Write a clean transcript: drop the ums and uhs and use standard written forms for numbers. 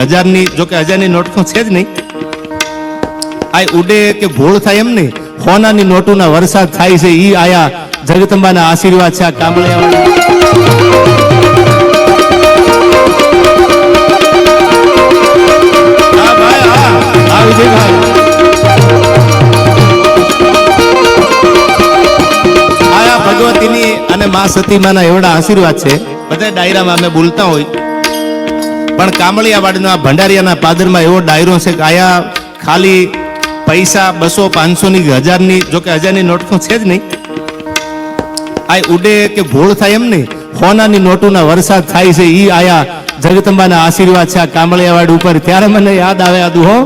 હજારની, જો કે 1000ની નોટ તો છે જ નહીં. આ ઉડે કે ઘોળ થાય એમ નહીં, સોનાની નોટોના વરસાદ થાય છે. ઈ આયા જગદંબાના આશીર્વાદ છે. આ કામળિયા ભગવતીની અને મા સતીમાના એવડા આશીર્વાદ છે. બધા ડાયરામાં અમે બોલતા હોય, પણ કામળિયાવાડના ભંડારીયાના પાદરમાં એવો ડાયરો છે કે આયા ખાલી પૈસા 200, 500 ની, 1000ની, જો કે 1000ની નોટ તો છે જ નહીં. આ ઉડે કે ઘોળ થાય એમ નહીં, સોનાની નોટોના વરસાદ થાય છે. ઈ આયા જગદંબાના આશીર્વાદ છે. આ કામળિયાવાડ ઉપર. ત્યારે મને યાદ આવે આદુ હો,